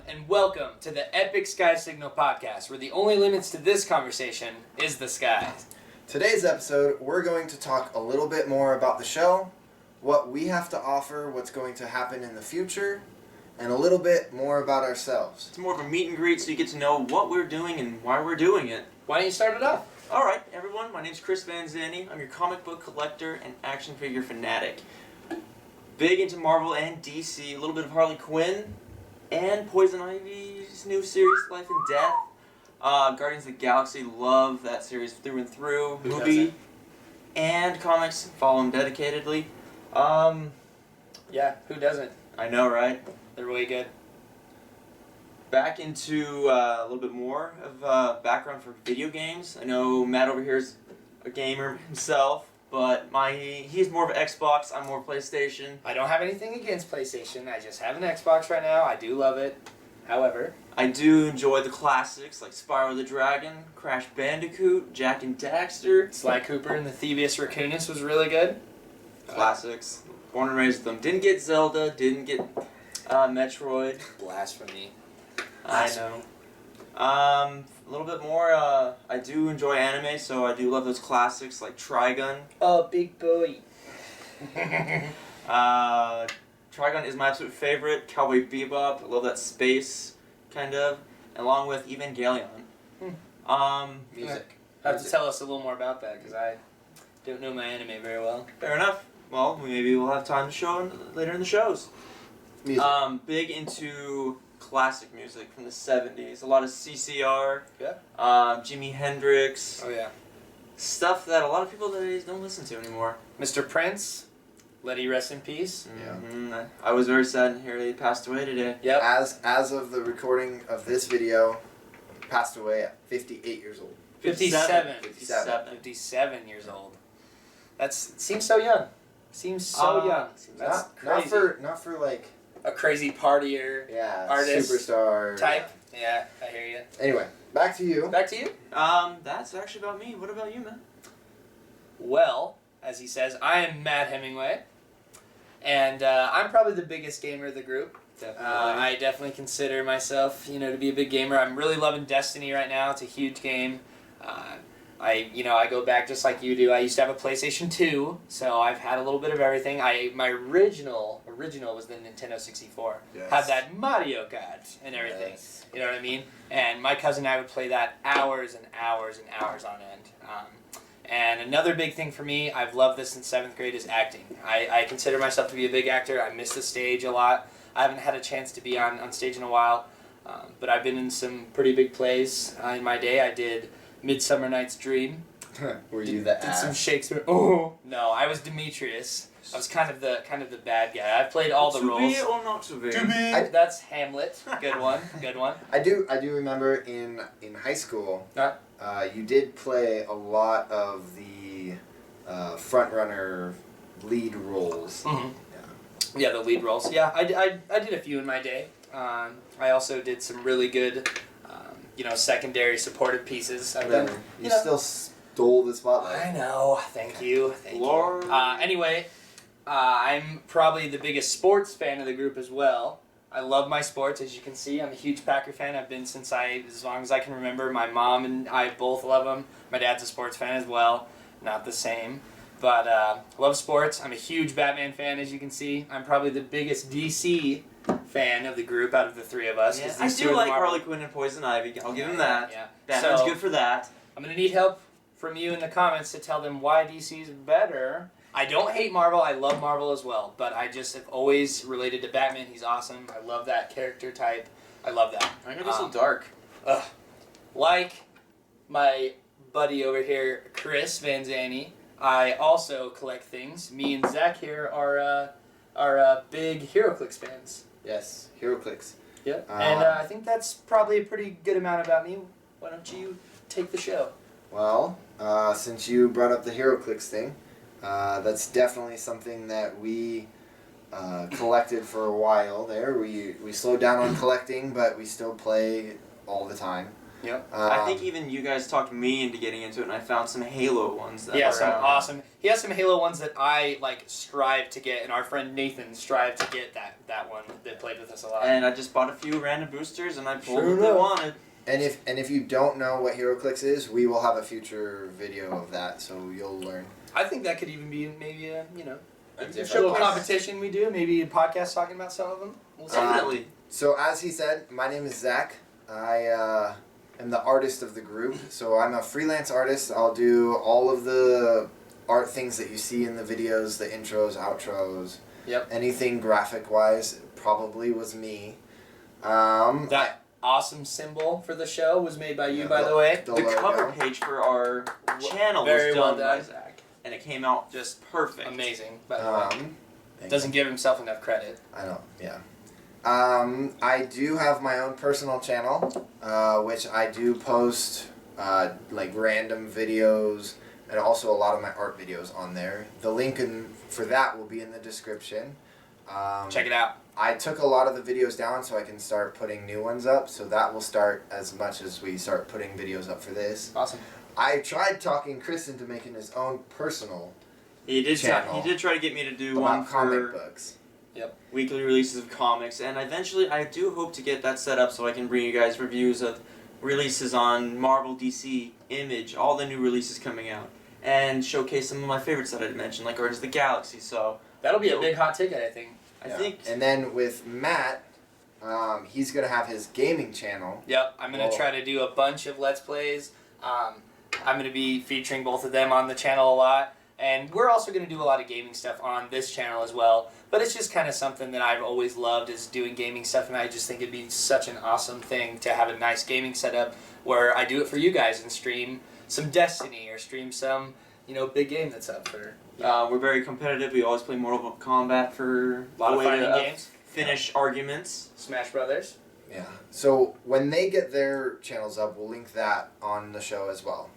and welcome to the Epic Skysignal Podcast, where the only limits to this conversation is the skies. Today's episode, we're going to talk a little bit more about the show, what we have to offer, what's going to happen in the future, and a little bit more about ourselves. It's more of a meet and greet so you get to know what we're doing and why we're doing it. Why don't you start it off? Alright, everyone, my name's Chris Van Zandt. I'm your comic book collector and action figure fanatic. Big into Marvel and DC, a little bit of Harley Quinn, and Poison Ivy's new series, Life and Death. Guardians of the Galaxy, love that series through and through. Who Movie doesn't? and comics, follow them dedicatedly. Yeah, who doesn't? I know, right? They're really good. Back into a little bit more of background for video games. I know Matt over here is a gamer himself, but he's more of an Xbox, I'm more PlayStation. I don't have anything against PlayStation. I just have an Xbox right now. I do love it. However, I do enjoy the classics like Spyro the Dragon, Crash Bandicoot, Jak and Daxter. Sly Cooper and the Thievius Raccoonus was really good. Classics. Born and raised with them. Didn't get Zelda, didn't get Metroid. Blasphemy. I know. A little bit more, I do enjoy anime, so I do love those classics like Trigun. Oh, big boy. Trigun is my absolute favorite. Cowboy Bebop, I love that space, kind of, along with Evangelion. Music. Have to tell us a little more about that, because I don't know my anime very well. Fair enough. Well, maybe we'll have time to show later in the shows. Music. Big into classic music from the 70s. A lot of CCR, Yeah. Jimi Hendrix, Oh, yeah. stuff that a lot of people nowadays don't listen to anymore. Mr. Prince, let he rest in peace. Yeah. Mhm. I was very sad to hear that he passed away today. Yep. As of the recording of this video, passed away at 58 years old. 57. 57 years old. Seems so young. Seems so young. That's Not for like a crazy partier Artist. superstar type. Yeah, I hear you. Anyway, back to you. Back to you. That's actually about me. What about you, man? Well, as he says, I am Matt Hemingway, and I'm probably the biggest gamer of the group. Definitely. I definitely consider myself, to be a big gamer. I'm really loving Destiny right now. It's a huge game. I go back just like you do. I used to have a PlayStation 2, so I've had a little bit of everything. My original was the Nintendo 64. Yes. Had that Mario Kart and everything. Yes. You know what I mean? And my cousin and I would play that hours and hours and hours on end. And another big thing for me, I've loved this since 7th grade, is acting. I consider myself to be a big actor. I miss the stage a lot. I haven't had a chance to be on stage in a while, but I've been in some pretty big plays in my day. I did Midsummer Night's Dream. Were you the Did some ass? Shakespeare. Oh no, I was Demetrius. I was kind of the bad guy. I played all the roles. To be or not to be? That's Hamlet. Good one. Good one. I do remember in high school, you did play a lot of the front runner lead roles. Mm-hmm. Yeah, the lead roles. Yeah, I did a few in my day. I also did some really good, secondary supportive pieces. You still stole the spotlight. I know. Thank you. Lord. Anyway, I'm probably the biggest sports fan of the group as well. I love my sports, as you can see. I'm a huge Packer fan. I've been since as long as I can remember. My mom and I both love them. My dad's a sports fan as well. Not the same. But love sports. I'm a huge Batman fan, as you can see. I'm probably the biggest DC fan of the group out of the three of us. Yeah, I do like Harley Quinn and Poison Ivy. I'll give him that. Yeah. Batman's So, good for that. I'm going to need help from you in the comments to tell them why DC's better. I don't hate Marvel. I love Marvel as well. But I just have always related to Batman. He's awesome. I love that character type. I love that. I'm gonna be so dark. Like my buddy over here, Chris Van Zandt, I also collect things. Me and Zach here are big HeroClix fans. Yes, HeroClix. Yeah. And I think that's probably a pretty good amount about me. Why don't you take the show? Well, since you brought up the HeroClix thing, that's definitely something that we collected for a while there. We slowed down on collecting, but we still play all the time. Yep. I think even you guys talked me into getting into it, and I found some Halo ones that Yeah, are some awesome. he has some Halo ones that I like strive to get, and our friend Nathan strived to get that one that played with us a lot. And I just bought a few random boosters, and I pulled Sure what they enough. wanted. And if you don't know what HeroClix is, we will have a future video of that, so you'll learn. I think that could even be maybe a A a different little place. competition we do. Maybe a podcast talking about some of them. We'll see. Definitely. So as he said, my name is Zach. I am the artist of the group. So I'm a freelance artist. I'll do all of the art things that you see in the videos, the intros, outros. Yep. Anything graphic wise probably was me. That awesome symbol for the show was made by you, Yeah, by the way. The logo. cover page for our channel Very was well done by done. Zach, and it came out just perfect. Amazing, by the way. Thank Doesn't give himself enough credit. I know, yeah. I do have my own personal channel, which I do post like random videos and also a lot of my art videos on there. The link for that will be in the description. Check it out. I took a lot of the videos down so I can start putting new ones up, so that will start as much as we start putting videos up for this. Awesome. I tried talking Chris into making his own personal He did channel try to get me to do one about comic for books. weekly releases of comics, and eventually I do hope to get that set up so I can bring you guys reviews of releases on Marvel, DC, Image, all the new releases coming out, and showcase some of my favorites that I mentioned, like Guardians of the Galaxy. So That'll be a big hot ticket, I think. I Yeah. think And then with Matt, he's gonna have his gaming channel. Yep, I'm going to Whoa. try to do a bunch of Let's Plays. I'm going to be featuring both of them on the channel a lot. And we're also going to do a lot of gaming stuff on this channel as well. But it's just kind of something that I've always loved is doing gaming stuff. And I just think it'd be such an awesome thing to have a nice gaming setup where I do it for you guys and stream some Destiny or stream some, big game that's up for we're very competitive. We always play Mortal Kombat for a lot of way to, fighting games. finish arguments. Smash Brothers. Yeah. So when they get their channels up, we'll link that on the show as well.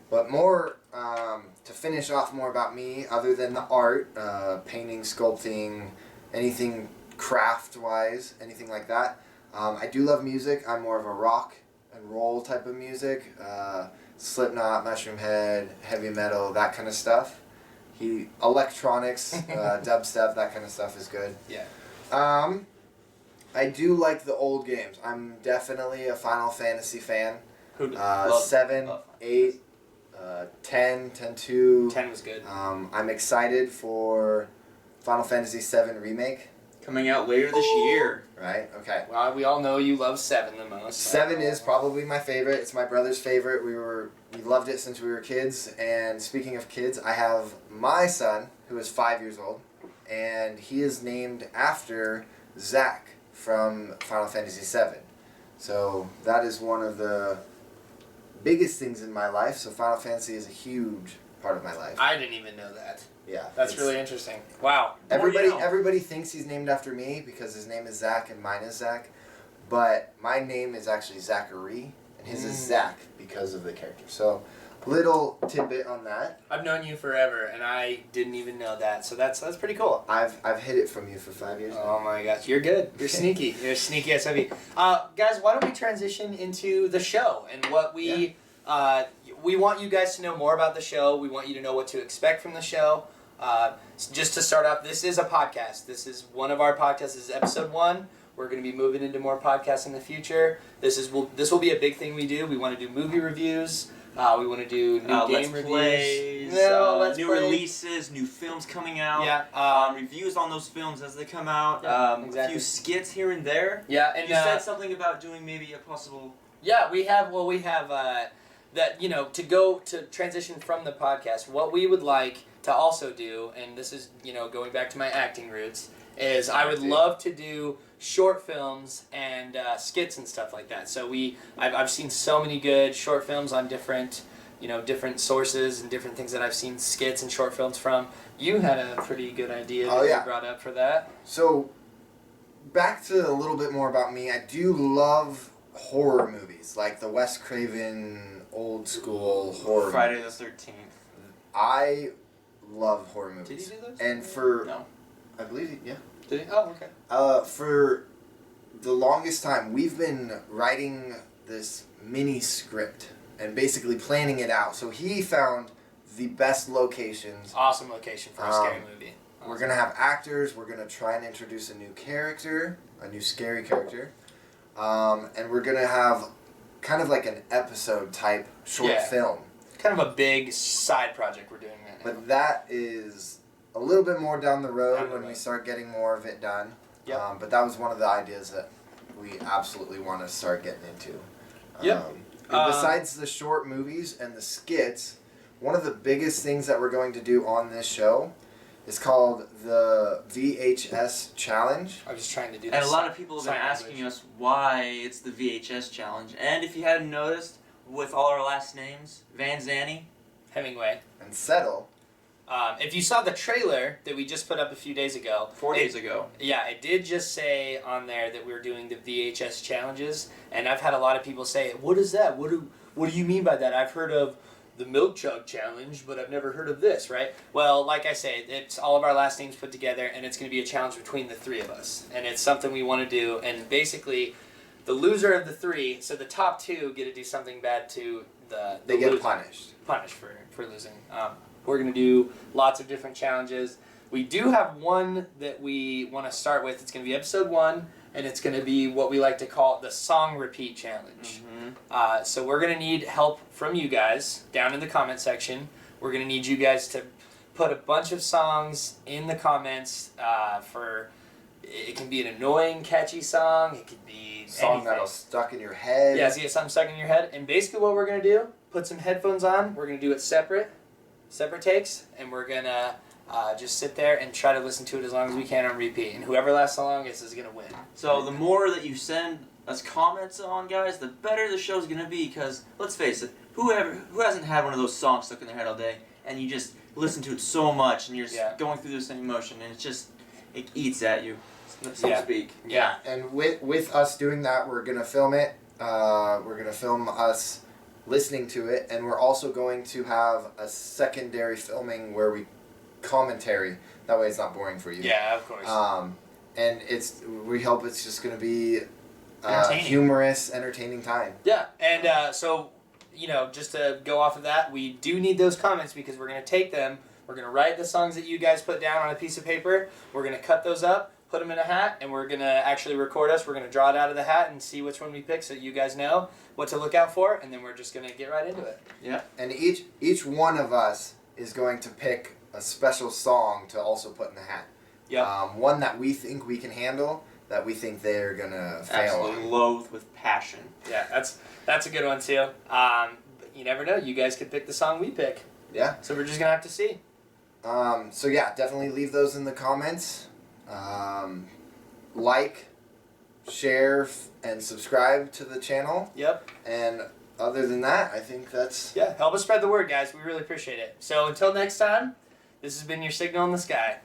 But more to finish off more about me, other than the art, painting, sculpting, anything craft-wise, anything like that. I do love music. I'm more of a rock and roll type of music. Slipknot, Mushroom Head, heavy metal, that kind of stuff. Electronics, dubstep, that kind of stuff is good. Yeah. I do like the old games. I'm definitely a Final Fantasy fan. Who love- 7, love 8, 10, 10-2. 10 was good. I'm excited for Final Fantasy 7 Remake, coming out later this year. right? Okay. Well, we all know you love 7 the most. 7 is probably my favorite. It's my brother's favorite. We loved it since we were kids. And speaking of kids, I have my son, who is 5 years old, and he is named after Zach from Final Fantasy 7. So that is one of the biggest things in my life. So Final Fantasy is a huge part of my life. I didn't even know that. Yeah. That's it's- really interesting. Wow. Everybody, More you know. everybody thinks he's named after me because his name is Zach and mine is Zach, but my name is actually Zachary and his is Zach because of the character. So, little tidbit on that. I've known you forever, and I didn't even know that. So that's pretty cool. I've hid it from you for 5 years now. Oh my gosh, you're good. You're sneaky. You're sneaky SOB. Guys, why don't we transition into the show and what we want you guys to know more about the show. We want you to know what to expect from the show. Just to start off, this is a podcast. This is one of our podcasts. This is episode 1. We're going to be moving into more podcasts in the future. This will be a big thing we do. We want to do movie reviews. We want to do new game Let's reviews. plays, Let's new play. releases, new films coming out. Yeah. Reviews on those films as they come out. Yeah, A exactly. few skits here and there. Yeah, and You said something about doing maybe a possible. yeah, we have that to transition from the podcast. What we would like to also do, and this is going back to my acting roots, is I would love to do short films and skits and stuff like that. So I've seen so many good short films on different sources and different things that I've seen skits and short films from. You had a pretty good idea that you brought up for that. So, back to a little bit more about me. I do love horror movies, like the Wes Craven old school horror Friday the movies. 13th. I love horror movies. Did he do those? And for No. I believe yeah. Did he? Oh, okay. For the longest time, we've been writing this mini script and basically planning it out. So he found the best locations. Awesome location for a scary movie. We're going to have actors. We're going to try and introduce a new character, a new scary character. And we're going to have kind of like an episode type short film. Kind of a big side project we're doing right now. But that is a little bit more down the road when we start getting more of it done. Yep. But that was one of the ideas that we absolutely want to start getting into. Yep. Besides the short movies and the skits, one of the biggest things that we're going to do on this show is called the VHS Challenge. I was trying to do that. And a lot of people have been asking us why it's the VHS Challenge. And if you hadn't noticed, with all our last names, Van Zanny, Hemingway, and Settle. If you saw the trailer that we just put up a few days ago, 4 days ago. Yeah, it did just say on there that we were doing the VHS challenges, and I've had a lot of people say, "What is that? What do you mean by that? I've heard of the milk jug challenge, but I've never heard of this." Right? Well, like I say, it's all of our last names put together, and it's going to be a challenge between the three of us, and it's something we want to do. And basically, the loser of the three, so the top two, get to do something bad to they get loser. Punished for losing. We're going to do lots of different challenges. We do have one that we want to start with. It's going to be episode 1, and it's going to be what we like to call the song repeat challenge. Mm-hmm. So we're going to need help from you guys down in the comment section. We're going to need you guys to put a bunch of songs in the comments for... It can be an annoying, catchy song. It could be Song that'll stuck in your head. Yeah, so you get something stuck in your head. And basically what we're going to do, put some headphones on. We're going to do it separate takes, and we're going to just sit there and try to listen to it as long as we can on repeat. And whoever lasts the longest is going to win. So the more that you send us comments on, guys, the better the show's going to be, because, let's face it, who hasn't had one of those songs stuck in their head all day, and you just listen to it so much, and you're just going through this emotion, and it eats at you, so to speak. Yeah. And with us doing that, we're going to film it. We're going to film us listening to it, and we're also going to have a secondary filming where we commentary. That way it's not boring for you. Yeah, of course. And we hope it's just going to be humorous, entertaining time. Yeah, and so, just to go off of that, we do need those comments because we're going to take them, we're going to write the songs that you guys put down on a piece of paper, we're going to cut those up, put them in a hat, and we're going to actually record us. We're going to draw it out of the hat and see which one we pick so you guys know what to look out for, and then we're just going to get right into it. Yeah. And each one of us is going to pick a special song to also put in the hat. Yep. One that we think we can handle, that we think they're going to fail Absolutely on. loathe with passion. Yeah, that's a good one too. But you never know. You guys could pick the song we pick. Yeah. So we're just going to have to see. So yeah, definitely leave those in the comments. Like, share, and subscribe to the channel. Yep. And other than that, I think that's... Yeah, help us spread the word, guys. We really appreciate it. So until next time, this has been your Signal in the Sky.